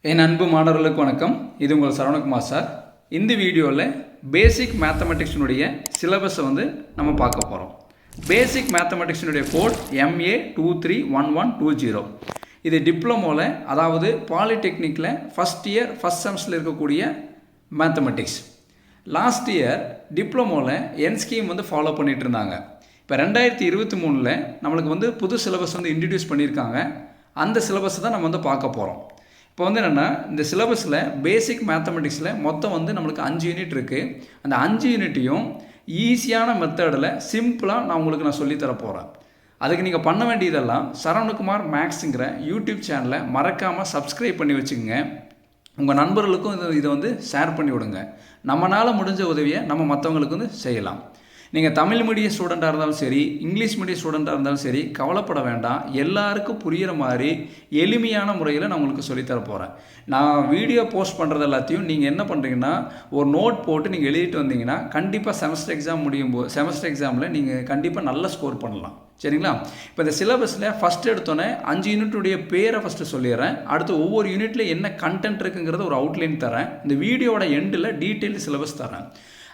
என் அன்பு மாணவர்களுக்கு வணக்கம். இது உங்கள் சரவணகுமார் சார். இந்த வீடியோவில் பேசிக் மேத்தமெட்டிக்ஸினுடைய சிலபஸை நம்ம பார்க்க போகிறோம். பேசிக் மேத்தமெட்டிக்ஸினுடைய கோட் MA231120. இது டிப்ளமோவில், அதாவது பாலிடெக்னிக்கில் ஃபஸ்ட் இயர் ஃபஸ்ட் செமஸ்டரில் இருக்கக்கூடிய மேத்தமெட்டிக்ஸ். லாஸ்ட் இயர் டிப்ளமோவில் என் ஸ்கீம் ஃபாலோ பண்ணிகிட்டு இருந்தாங்க. இப்போ 2023 நம்மளுக்கு புது சிலபஸ் இன்ட்ரடியூஸ் பண்ணியிருக்காங்க. அந்த சிலபஸை தான் நம்ம பார்க்க போகிறோம். இப்போ என்னென்னா, இந்த சிலபஸில் பேசிக் மேத்தமெட்டிக்ஸில் மொத்தம் நம்மளுக்கு 5 யூனிட் இருக்குது. அந்த 5 யூனிட்டையும் ஈஸியான மெத்தடில் சிம்பிளாக நான் சொல்லித்தர போகிறேன். அதுக்கு நீங்கள் பண்ண வேண்டியதெல்லாம் சரவணகுமார் மேக்ஸுங்கிற யூடியூப் சேனலை மறக்காமல் சப்ஸ்கிரைப் பண்ணி வச்சுக்கோங்க. உங்கள் நண்பர்களுக்கும் இதை ஷேர் பண்ணி விடுங்க. நம்மளால் முடிஞ்ச உதவியை நம்ம மற்றவங்களுக்கு செய்யலாம். நீங்கள் தமிழ் மீடியம் ஸ்டூடெண்ட்டாக இருந்தாலும் சரி, இங்கிலீஷ் மீடியம் ஸ்டூடெண்ட்டாக இருந்தாலும் சரி, கவலைப்பட வேண்டாம். எல்லாருக்கும் புரிகிற மாதிரி எளிமையான முறையில் நான் உங்களுக்கு சொல்லித்தர போகிறேன். நான் வீடியோ போஸ்ட் பண்ணுறது எல்லாத்தையும் நீங்கள் என்ன பண்ணுறீங்கன்னா, ஒரு நோட் போட்டு நீங்கள் எழுதிட்டு வந்தீங்கன்னா கண்டிப்பாக செமஸ்டர் எக்ஸாம் முடியும் போது செமஸ்டர் எக்ஸாமில் நீங்கள் கண்டிப்பாக நல்ல ஸ்கோர் பண்ணலாம். சரிங்களா? இப்போ இந்த சிலபஸில் ஃபஸ்ட்டு எடுத்தோன்னே 5 யூனிட்டுடைய பேரை ஃபஸ்ட்டு சொல்லிடுறேன். அடுத்து ஒவ்வொரு யூனிட்டில் என்ன கண்டென்ட் இருக்குங்கிறத ஒரு அவுட்லைன் தரேன். இந்த வீடியோட எண்டில் டீட்டெயில் சிலபஸ் தரேன்.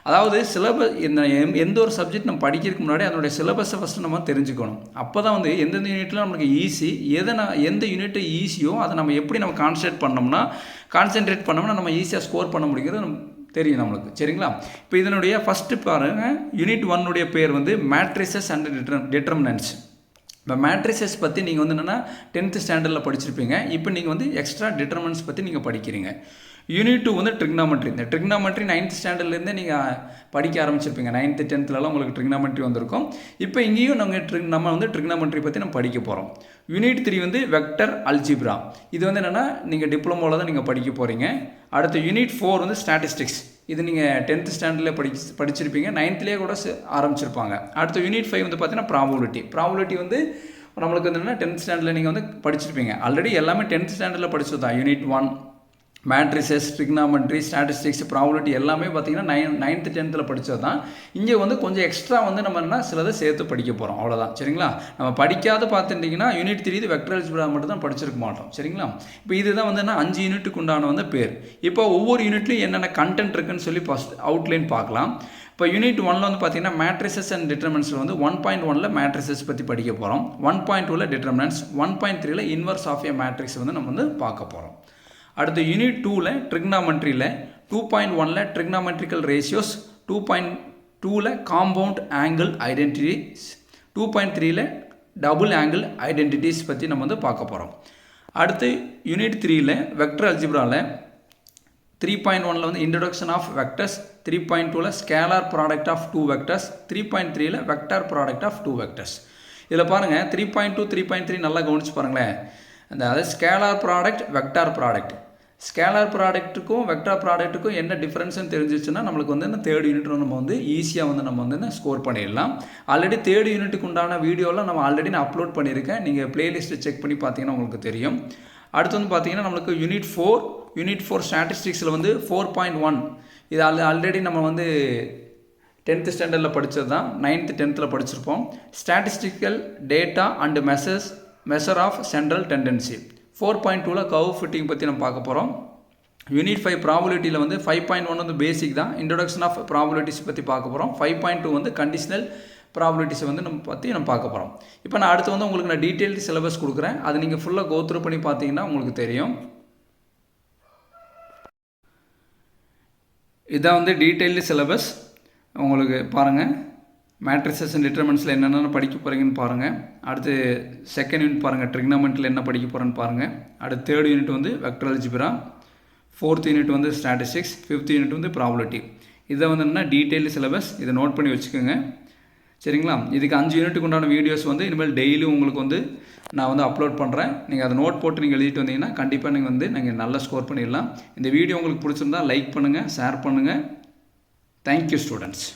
அதாவது சிலபஸ் எந்த ஒரு சப்ஜெக்ட் நம்ம படிக்கிறதுக்கு முன்னாடி அதனுடைய சிலபஸை ஃபஸ்ட்டு நம்ம தெரிஞ்சுக்கணும். அப்போ தான் எந்தெந்த யூனிட்டில் நம்மளுக்கு ஈஸி, எந்த யூனிட்டு ஈஸியோ அதை நம்ம எப்படி நம்ம கான்சென்ட்ரேட் பண்ணோம்னா நம்ம ஈஸியாக ஸ்கோர் பண்ண முடியுங்கிறது நம்ம தெரியும் நம்மளுக்கு. சரிங்களா? இப்போ இதனுடைய ஃபஸ்ட்டு பாருங்கள், யூனிட் 1 பேர் மேட்ரிசஸ் அண்ட் டிட்டர்மினன்ட்ஸ். இப்போ மேட்ரிசஸ் பற்றி நீங்கள் என்னென்னா 10th ஸ்டாண்டர்டில் படிச்சிருப்பீங்க. இப்போ நீங்கள் எக்ஸ்ட்ரா டிட்டர்மினன்ட்ஸ் பற்றி நீங்கள் படிக்கிறீங்க. Unit 2 trigonometry. இந்த ட்ரிக்னாமெட்ரி 9th ஸ்டாண்டர்ட்லேருந்தே நீங்கள் படிக்க ஆரம்பிச்சிருப்பீங்க. 9th 10thலலாம் உங்களுக்கு ட்ரிக்னாமெட்ரி வந்திருக்கும். இப்போ இங்கேயும் நம்ம ட்ரிக்னாமெட்ரி பற்றி நம்ம படிக்க போகிறோம். Unit 3 vector algebra. இது என்னென்னா நீங்கள் டிப்ளமோவில் தான் நீங்கள் படிக்க போகிறீங்க. அடுத்து யூனிட் 4 ஸ்டாட்டிஸ்டிக்ஸ். இது நீங்கள் 10th ஸ்டாண்டர்டில் படிச்சிருப்பீங்க. 9thலேயே கூட ஆரம்பிச்சிருப்பாங்க. அடுத்து யூனிட் 5 பார்த்தீங்கன்னா ப்ராபபிலிட்டி நம்மளுக்கு என்னென்னா 10th ஸ்டாண்டர்டில் நீங்கள் படிச்சிருப்பீங்க. ஆல்ரெடி எல்லாமே 10th ஸ்டாண்டர்டில் படிச்சது தான். Unit 1 matrices, trigonometry, statistics, probability எல்லாமே பார்த்தீங்கன்னா 9th 10thல் படித்தது தான். இங்கே கொஞ்சம் எக்ஸ்ட்ரா நம்ம சிலதை சேர்த்து படிக்க போகிறோம். அவ்வளோதான். சரிங்களா? நம்ம படிக்காத பார்த்துட்டிங்கன்னா யூனிட் 3 வெக்டர் அல்ஜிப்ரா மட்டும் தான் படிச்சிருக்க மாட்டோம். சரிங்களா? இப்போ இதுதான் 5 யூனிட்டுக்கு உண்டான பேர். இப்போ ஒவ்வொரு யூனிட்லையும் என்னென்ன கண்டென்ட் இருக்குன்னு சொல்லி ஃபஸ்ட் அவுட்லைன் பார்க்கலாம். இப்போ யூனிட் 1 பார்த்தீங்கன்னா மேட்ரிசஸ் அண்ட் டிட்டர்மினன்ட்ஸில் 1.1 மேட்ரிசஸ் பற்றி படிக்க போகிறோம். 1.2 determinants, 1.3 inverse of a matrix நம்ம பார்க்க போகிறோம். அடுத்து யூனிட் 2 ட்ரிக்னாமெட்ரியில் 2.1 trigonometrical ratios, 2.2 compound angle identities, 2.3 double angle identities பற்றி நம்ம பார்க்க போகிறோம். அடுத்து யூனிட் 3 வெக்டர் அல்ஜிப்ராவில் 3.1 introduction of vectors, 3.2 scalar product of 2 vectors, 3.3 vector product of 2 vectors. இதில் பாருங்கள் 3.2 3.3 நல்லா கவனிச்சு பாருங்களேன். அதாவது scalar product, vector product. Scalar ப்ராடக்ட்டுக்கும் வெக்டார் ப்ராடக்ட்டுக்கும் என்ன டிஃப்ரென்ஸ்னு தெரிஞ்சிச்சுன்னா நம்மளுக்கு தேர்ட் யூனிட் நம்ம ஈஸியாக நம்ம ஸ்கோர் பண்ணிடலாம். ஆல்ரெடி தேர்ட் யூனிட்டுக்கு உண்டான வீடியோலாம் நம்ம ஆல்ரெடி நான் அப்லோட் பண்ணியிருக்கேன். நீங்கள் பிளேலிஸ்ட்டை செக் பண்ணி பார்த்தீங்கன்னா உங்களுக்கு தெரியும். அடுத்து பார்த்தீங்கன்னா நம்மளுக்கு யூனிட் 4 ஸ்டாட்டிஸ்டிக்ஸில் 4.1. இது ஆல்ரெடி நம்ம 10th ஸ்டாண்டர்டில் படித்தது தான். 9th 10thல் படிச்சிருப்போம். Statistical data and measure of central tendency. 4.2 curve fitting பற்றி நம்ம பார்க்க போகிறோம். யூனிட் 5 ப்ராபபிலிட்டியில் 5.1 பேசிக் தான். இன்ட்ரொடக்ஷன் ஆஃப் ப்ராபபிலிட்டிஸ் பற்றி பார்க்க போகிறோம். 5.2 கண்டிஷனல் ப்ராபபிலிட்டிஸ் நம்ம பார்க்க போகிறோம். இப்போ நான் அடுத்து உங்களுக்கு நான் டீட்டெயில்டு சிலபஸ் கொடுக்குறேன். அது நீங்கள் ஃபுல்லாக கோத்ரூ பண்ணி பார்த்தீங்கன்னா உங்களுக்கு தெரியும். இதான் டீட்டெயில்டு சிலபஸ். உங்களுக்கு பாருங்கள், மேட்ரிசஸ் அண்ட் டிட்டர்மினன்ட்ஸில் என்னென்ன படிக்க போகிறீங்கன்னு பாருங்கள். அடுத்து செகண்ட் யூனிட் பாருங்கள், ட்ரிக்னாமெட்ரியில் என்ன படிக்க போகிறேன்னு பாருங்கள். அடுத்து third unit vector algebra, 4th unit statistics, 5th unit probability. இதை என்ன டீட்டெயில்டு சிலபஸ். இதை நோட் பண்ணி வச்சுக்கோங்க. சரிங்களா? இதுக்கு 5 யூனிட்டுக்கு உண்டான வீடியோஸ் இனிமேல் டெய்லியும் உங்களுக்கு நான் அப்லோட் பண்ணுறேன். நீங்கள் அதை நோட் போட்டு நீங்கள் எழுதிட்டு வந்தீங்கன்னா கண்டிப்பாக நீங்கள் நல்லா ஸ்கோர் பண்ணிடலாம். இந்த வீடியோ உங்களுக்கு பிடிச்சிருந்தா லைக் பண்ணுங்கள், ஷேர் பண்ணுங்கள். Thank you students.